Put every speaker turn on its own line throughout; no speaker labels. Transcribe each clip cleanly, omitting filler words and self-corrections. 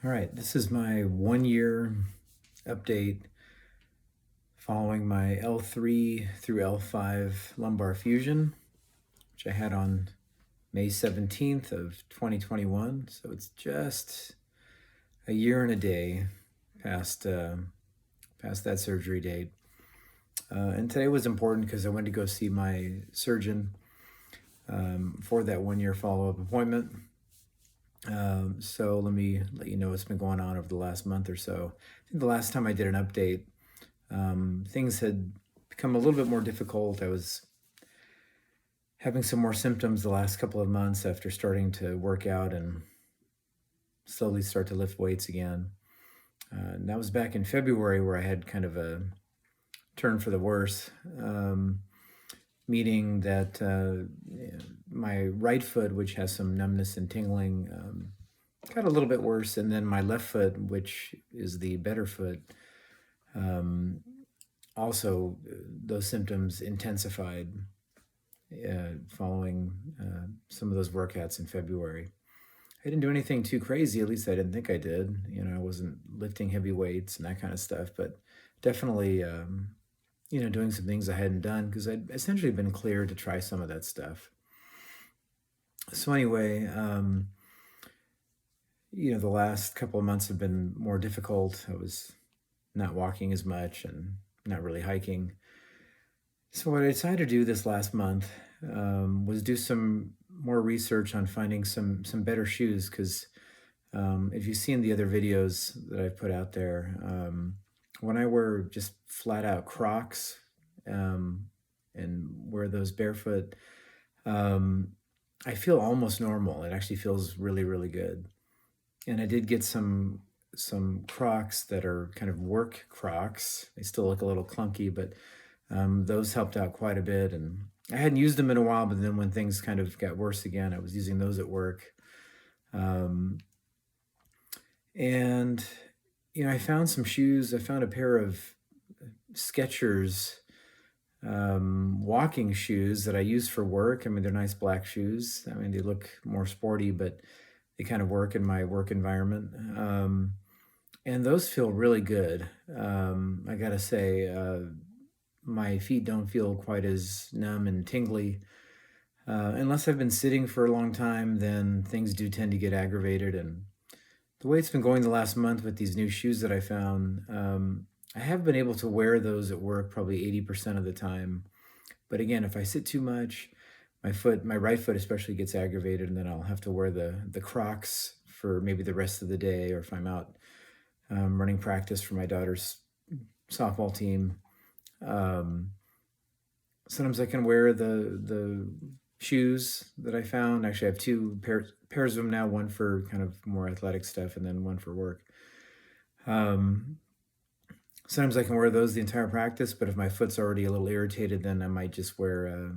All right, this is my 1 year update following my L3 through L5 lumbar fusion, which I had on May 17th of 2021. So it's just a year and a day past that surgery date. And today was important because I went to go see my surgeon for that 1 year follow-up appointment. So let me let you know what's been going on over the last month or so. I think the last time I did an update, things had become a little bit more difficult. I was having some more symptoms the last couple of months after starting to work out and slowly start to lift weights again. And that was back in February where I had kind of a turn for the worse, meaning that my right foot, which has some numbness and tingling, got a little bit worse. And then my left foot, which is the better foot, also those symptoms intensified following some of those workouts in February. I didn't do anything too crazy, at least I didn't think I did. I wasn't lifting heavy weights and that kind of stuff, but definitely, doing some things I hadn't done because I'd essentially been cleared to try some of that stuff. So anyway, the last couple of months have been more difficult. I was not walking as much and not really hiking. So what I decided to do this last month was do some more research on finding some better shoes because if you've seen the other videos that I've put out there, when I wear just flat out Crocs and wear those barefoot, I feel almost normal. It actually feels really, really good. And I did get some Crocs that are kind of work Crocs. They still look a little clunky, but those helped out quite a bit. And I hadn't used them in a while, but then when things kind of got worse again, I was using those at work. And I found some shoes. I found a pair of Skechers walking shoes that I use for work. I mean, they're nice black shoes. I mean, they look more sporty, but they kind of work in my work environment. And those feel really good. I gotta say, my feet don't feel quite as numb and tingly. Unless I've been sitting for a long time, then things do tend to get aggravated. And the way it's been going the last month with these new shoes that I found, I have been able to wear those at work probably 80% of the time. But again, if I sit too much, my right foot especially gets aggravated, and then I'll have to wear the Crocs for maybe the rest of the day, or if I'm out running practice for my daughter's softball team. Sometimes I can wear the shoes that I found. Actually, I have two pairs of them now, one for kind of more athletic stuff and then one for work. Sometimes I can wear those the entire practice, but if my foot's already a little irritated, then I might just wear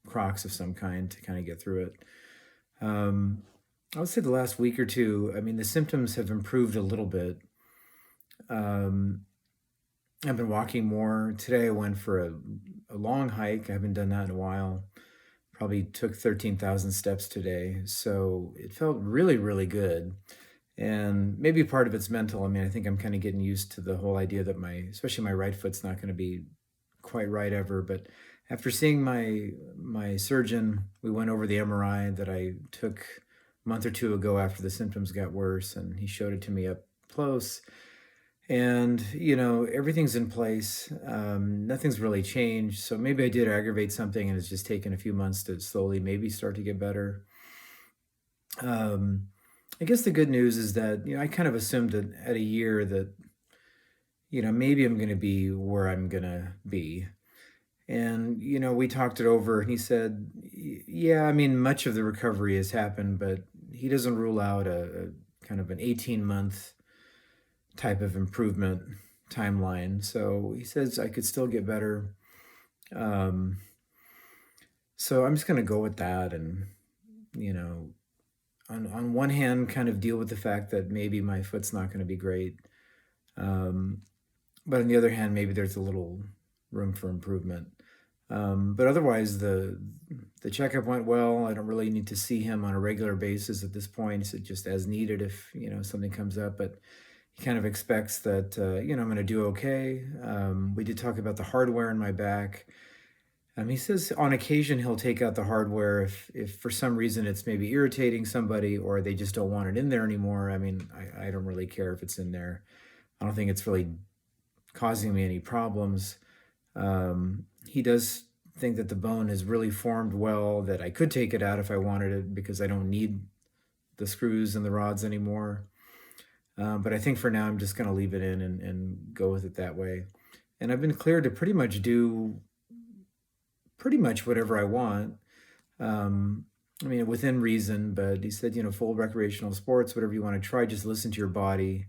Crocs of some kind to kind of get through it. I would say the last week or two, I mean, the symptoms have improved a little bit. I've been walking more. Today I went for a long hike. I haven't done that in a while. Probably took 13,000 steps today. So it felt really, really good. And maybe part of it's mental. I mean, I think I'm kind of getting used to the whole idea that especially my right foot's not going to be quite right ever. But after seeing my surgeon, we went over the MRI that I took a month or two ago after the symptoms got worse, and he showed it to me up close. And, everything's in place. Nothing's really changed. So maybe I did aggravate something and it's just taken a few months to slowly maybe start to get better. I guess the good news is that, I kind of assumed that at a year that, maybe I'm going to be where I'm going to be. And, we talked it over and he said, yeah, I mean, much of the recovery has happened, but he doesn't rule out a kind of an 18-month type of improvement timeline. So he says I could still get better. So I'm just going to go with that and, on one hand, kind of deal with the fact that maybe my foot's not going to be great. But on the other hand, maybe there's a little room for improvement. But otherwise, the checkup went well. I don't really need to see him on a regular basis at this point. So just as needed if something comes up. But he kind of expects that I'm going to do okay. We did talk about the hardware in my back. He says on occasion he'll take out the hardware if for some reason it's maybe irritating somebody or they just don't want it in there anymore. I mean, I don't really care if it's in there. I don't think it's really causing me any problems. He does think that the bone is really formed well, that I could take it out if I wanted it because I don't need the screws and the rods anymore. But I think for now I'm just going to leave it in and go with it that way. And I've been cleared to pretty much do pretty much whatever I want. I mean, within reason, but he said, full recreational sports, whatever you want to try, just listen to your body.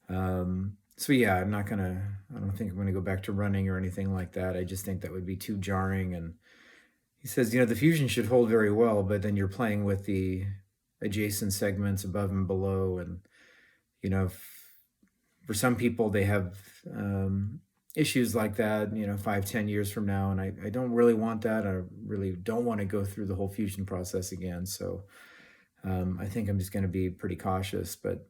So yeah, I don't think I'm gonna go back to running or anything like that. I just think that would be too jarring. And he says, the fusion should hold very well, but then you're playing with the adjacent segments above and below. And, for some people, they have issues like that, 5, 10 years from now. And I don't really want that. I really don't want to go through the whole fusion process again. So I think I'm just going to be pretty cautious. But,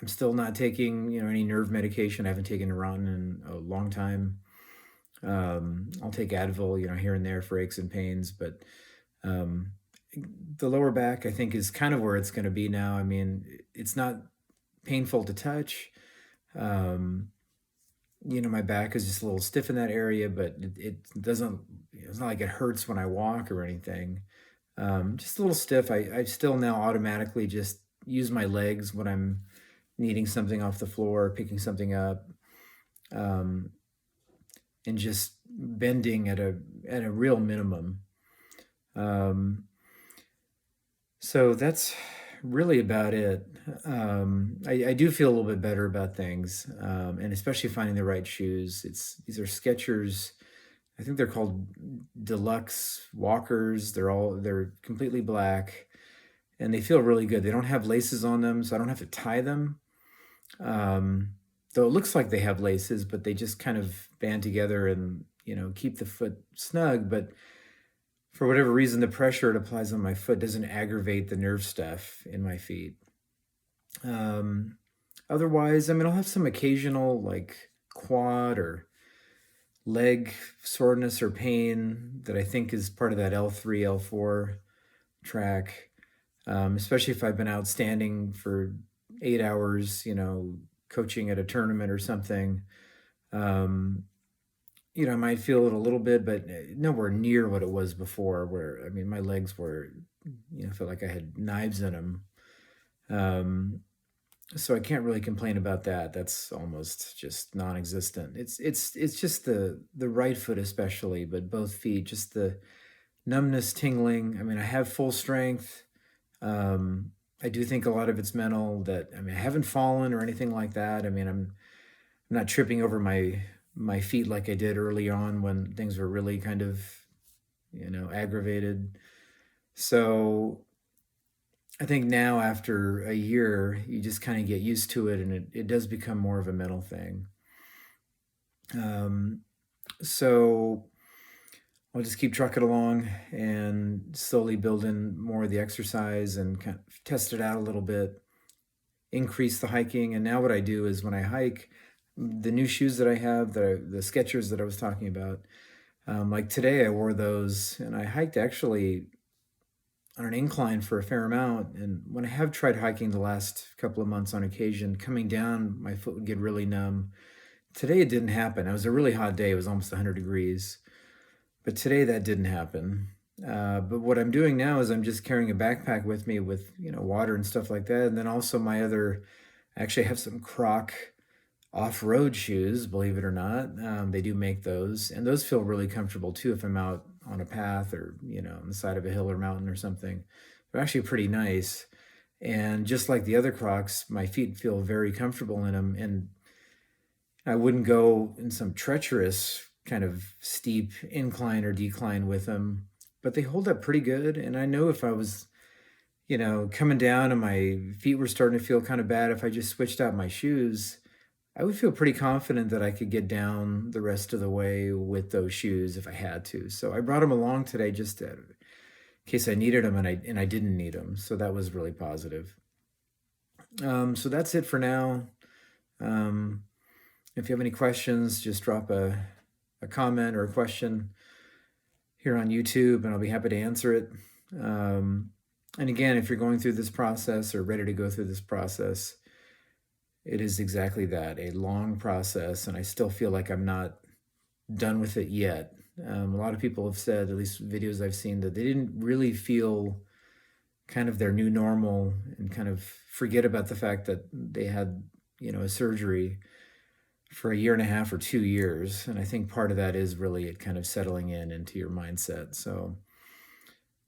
I'm still not taking, any nerve medication. I haven't taken Neurontin in a long time. I'll take Advil, here and there for aches and pains. But the lower back, I think, is kind of where it's going to be now. I mean, it's not painful to touch. My back is just a little stiff in that area, but it doesn't, it's not like it hurts when I walk or anything. Just a little stiff. I still now automatically just use my legs when I'm needing something off the floor, picking something up, and just bending at a real minimum. So that's really about it. I do feel a little bit better about things, and especially finding the right shoes. These are Skechers. I think they're called deluxe walkers. They're completely black, and they feel really good. They don't have laces on them, so I don't have to tie them. Though it looks like they have laces, but they just kind of band together and keep the foot snug. But for whatever reason, the pressure it applies on my foot doesn't aggravate the nerve stuff in my feet. Otherwise, I mean, I'll have some occasional like quad or leg soreness or pain that I think is part of that L3-L4 track, especially if I've been out standing for 8 hours, coaching at a tournament or something. I might feel it a little bit, but nowhere near what it was before, where, I mean, my legs were, felt like I had knives in them. So I can't really complain about that. That's almost just non-existent. It's just the right foot especially, but both feet, just the numbness, tingling. I mean, I have full strength. I do think a lot of it's mental. I haven't fallen or anything like that. I mean, I'm not tripping over my feet like I did early on when things were really kind of, aggravated. So I think now after a year, you just kind of get used to it, and it does become more of a mental thing. So I'll just keep trucking along and slowly build in more of the exercise and kind of test it out a little bit, increase the hiking. And now what I do is when I hike, the new shoes that I have, the Skechers that I was talking about, like today I wore those and I hiked actually on an incline for a fair amount. And when I have tried hiking the last couple of months on occasion, coming down, my foot would get really numb. Today it didn't happen. It was a really hot day. It was almost 100 degrees. But today that didn't happen. But what I'm doing now is I'm just carrying a backpack with me with, water and stuff like that. And then also I actually have some croc off-road shoes, believe it or not. They do make those. And those feel really comfortable too if I'm out on a path or, on the side of a hill or mountain or something. They're actually pretty nice. And just like the other Crocs, my feet feel very comfortable in them. And I wouldn't go in some treacherous kind of steep incline or decline with them, but they hold up pretty good. And I know if I was, coming down and my feet were starting to feel kind of bad, if I just switched out my shoes, I would feel pretty confident that I could get down the rest of the way with those shoes if I had to. So I brought them along today just in case I needed them, and I didn't need them. So that was really positive. So that's it for now. Um, if you have any questions, just drop a comment or a question here on YouTube, and I'll be happy to answer it. And again, if you're going through this process or ready to go through this process, it is exactly that, a long process, and I still feel like I'm not done with it yet. A lot of people have said, at least videos I've seen, that they didn't really feel kind of their new normal and kind of forget about the fact that they had, a surgery for a year and a half or 2 years. And I think part of that is really it kind of settling into your mindset. So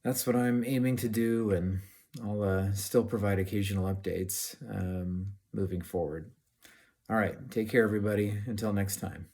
that's what I'm aiming to do, and I'll still provide occasional updates moving forward. All right, take care, everybody. Until next time.